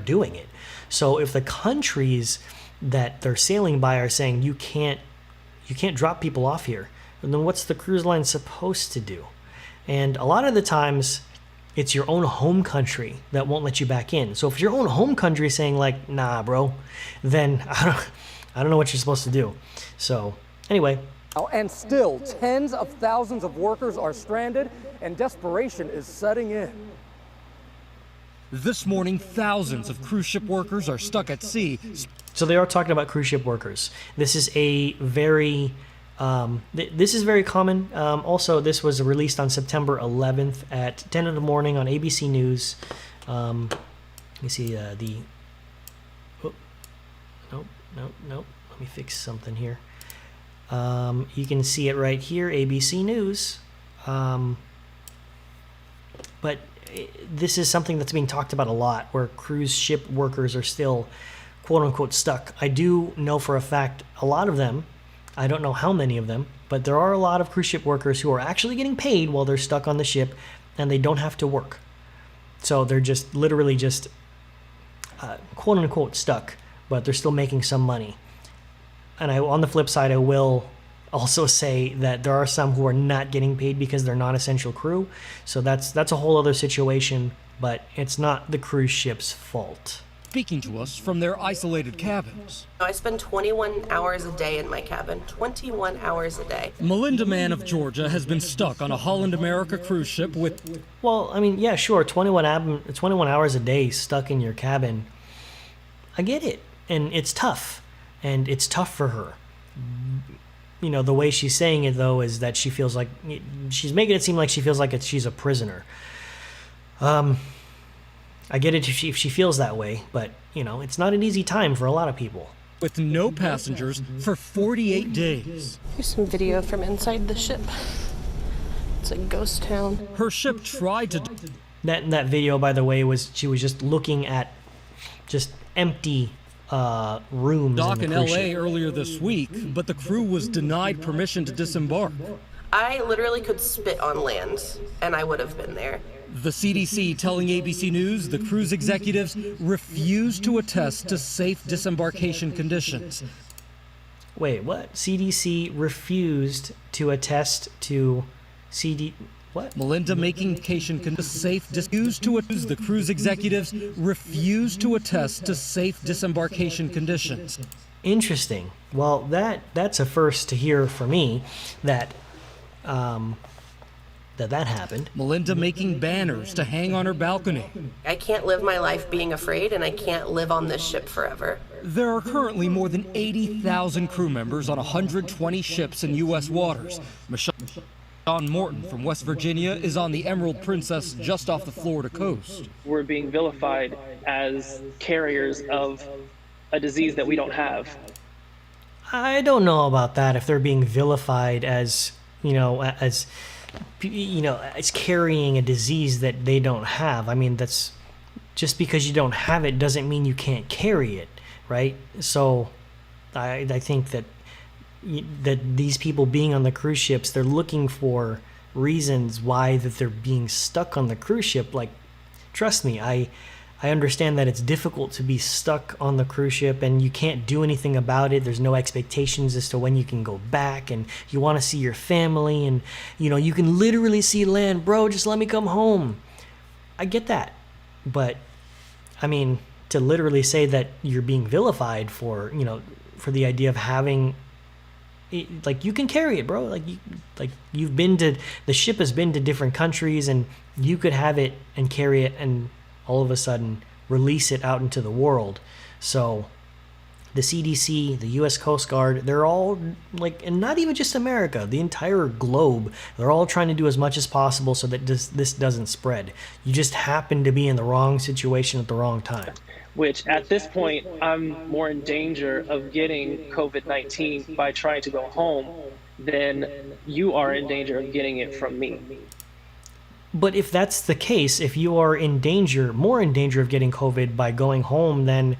doing it. So if the countries that they're sailing by are saying you can't drop people off here, then what's the cruise line supposed to do? And a lot of the times, it's your own home country that won't let you back in. So if your own home country is saying like, nah, bro, then I don't know what you're supposed to do. So anyway. And still, tens of thousands of workers are stranded and desperation is setting in. This morning, thousands of cruise ship workers are stuck at sea. So they are talking about cruise ship workers. This is a very, this is very common. Also, this was released on September 11th at 10 in the morning on ABC News. Let me see nope. Let me fix something here. You can see it right here, ABC News. But this is something that's being talked about a lot, where cruise ship workers are still quote-unquote stuck. I do know for a fact a lot of them, I don't know how many of them, but there are a lot of cruise ship workers who are actually getting paid while they're stuck on the ship and they don't have to work. So they're just literally just quote-unquote stuck, but they're still making some money. And on the flip side, I will also say that there are some who are not getting paid because they're non-essential crew. So that's a whole other situation, but it's not the cruise ship's fault. Speaking to us from their isolated cabins. I spend 21 hours a day in my cabin, 21 hours a day. Melinda Mann of Georgia has been stuck on a Holland America cruise ship with... Well, I mean, yeah, sure, 21 hours a day stuck in your cabin. I get it, and it's tough, and it's tough for her. The way she's saying it, though, is that she feels like... She's making it seem like she feels like she's a prisoner. I get it if she feels that way, but, it's not an easy time for a lot of people. With no passengers for 48 days. Here's some video from inside the ship. It's a ghost town. Her ship tried to... That video, by the way, she was just looking at just empty rooms dock in LA ship earlier this week, but the crew was denied permission to disembark. I literally could spit on land, and I would have been there. The CDC telling ABC News the cruise executives refused to attest to safe disembarkation conditions. Wait, what? CDC refused to attest to what? Melinda making vacation safe the cruise executives refused to attest to safe disembarkation conditions. Interesting. Well, that's a first to hear for me that that happened. Melinda making banners to hang on her balcony. I can't live my life being afraid, and I can't live on this ship forever. There are currently more than 80,000 crew members on 120 ships in U.S. waters. John Morton from West Virginia is on the Emerald Princess just off the Florida coast. We're being vilified as carriers of a disease that we don't have. I don't know about that, if they're being vilified as carrying a disease that they don't have. I mean, that's just because you don't have it doesn't mean you can't carry it, right? So I think that these people being on the cruise ships, they're looking for reasons why that they're being stuck on the cruise ship. Like, trust me, I understand that it's difficult to be stuck on the cruise ship and you can't do anything about it. There's no expectations as to when you can go back, and you want to see your family, and you can literally see land. Bro, just let me come home. I get that. But I mean, to literally say that you're being vilified for the idea of having, like, you can carry it, bro. You've been to, the ship has been to different countries, and you could have it and carry it and all of a sudden release it out into the world. So the CDC, the U.S. Coast Guard, they're all like, and not even just America, the entire globe, they're all trying to do as much as possible so that this doesn't spread. You just happen to be in the wrong situation at the wrong time. Which at this point, I'm more in danger of getting COVID-19 by trying to go home than you are in danger of getting it from me. But if that's the case, if you are in danger, more in danger of getting COVID by going home than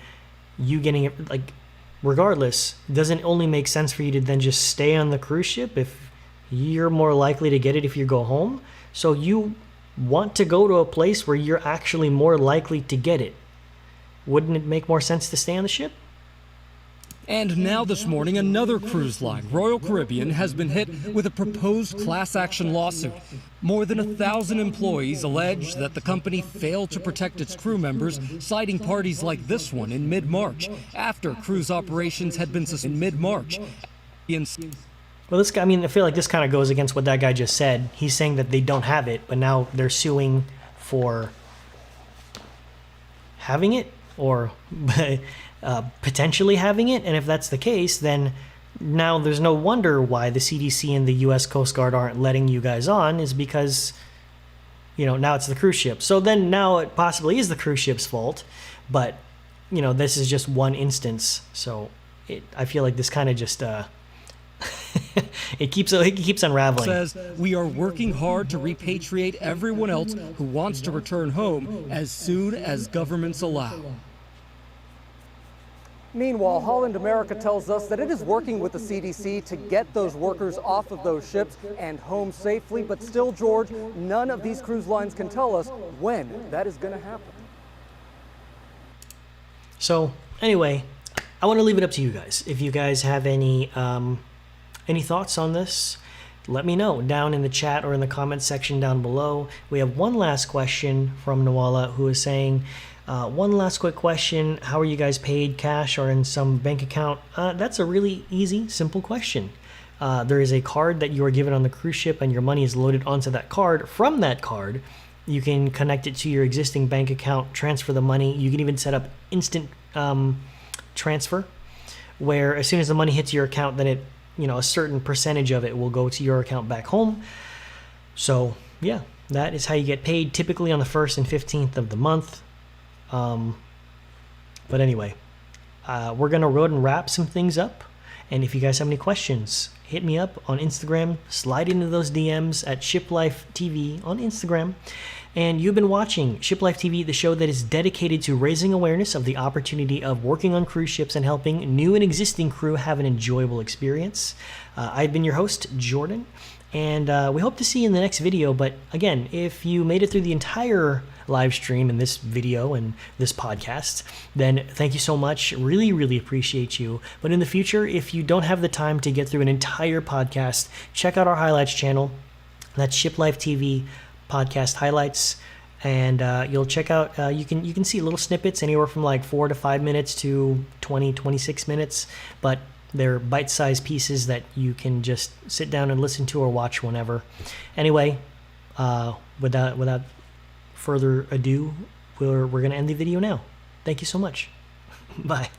you getting it, like, regardless, doesn't it only make sense for you to then just stay on the cruise ship if you're more likely to get it if you go home? So you want to go to a place where you're actually more likely to get it. Wouldn't it make more sense to stay on the ship? And now this morning, another cruise line, Royal Caribbean, has been hit with a proposed class action lawsuit. More than 1,000 employees allege that the company failed to protect its crew members, citing parties like this one in mid-March, after cruise operations had been suspended in mid-March. Well, this guy, I mean, I feel like this kind of goes against what that guy just said. He's saying that they don't have it, but now they're suing for having it, or potentially having it. And if that's the case, then now there's no wonder why the CDC and the U.S. Coast Guard aren't letting you guys on, is because, now it's the cruise ship. So then now it possibly is the cruise ship's fault, but, this is just one instance. So I feel like this kind of just, it keeps unraveling. Says, we are working hard to repatriate everyone else who wants to return home as soon as governments allow. Meanwhile, Holland America tells us that it is working with the CDC to get those workers off of those ships and home safely. But still, George, none of these cruise lines can tell us when that is going to happen. So anyway, I want to leave it up to you guys. If you guys have any thoughts on this, let me know down in the chat or in the comments section down below. We have one last question from Nawala, who is saying, one last quick question. How are you guys paid? Cash or in some bank account? That's a really easy, simple question. There is a card that you are given on the cruise ship, and your money is loaded onto that card. From that card, you can connect it to your existing bank account, transfer the money. You can even set up instant transfer, where as soon as the money hits your account, then it, a certain percentage of it will go to your account back home. So yeah, that is how you get paid, typically on the 1st and 15th of the month. But anyway, we're going to go ahead and wrap some things up. And if you guys have any questions, hit me up on Instagram, slide into those DMs at Shiplife TV on Instagram. And you've been watching Shiplife TV, the show that is dedicated to raising awareness of the opportunity of working on cruise ships and helping new and existing crew have an enjoyable experience. I've been your host, Jordan, and we hope to see you in the next video. But again, if you made it through the entire live stream and this video and this podcast, then thank you so much. Really, really appreciate you. But in the future, if you don't have the time to get through an entire podcast, check out our highlights channel. That's Shiplife TV podcast highlights, and you'll check out, you can see little snippets anywhere from like 4 to 5 minutes to 26 minutes, but they're bite-sized pieces that you can just sit down and listen to or watch whenever. Anyway, without further ado, we're going to end the video now. Thank you so much. Bye.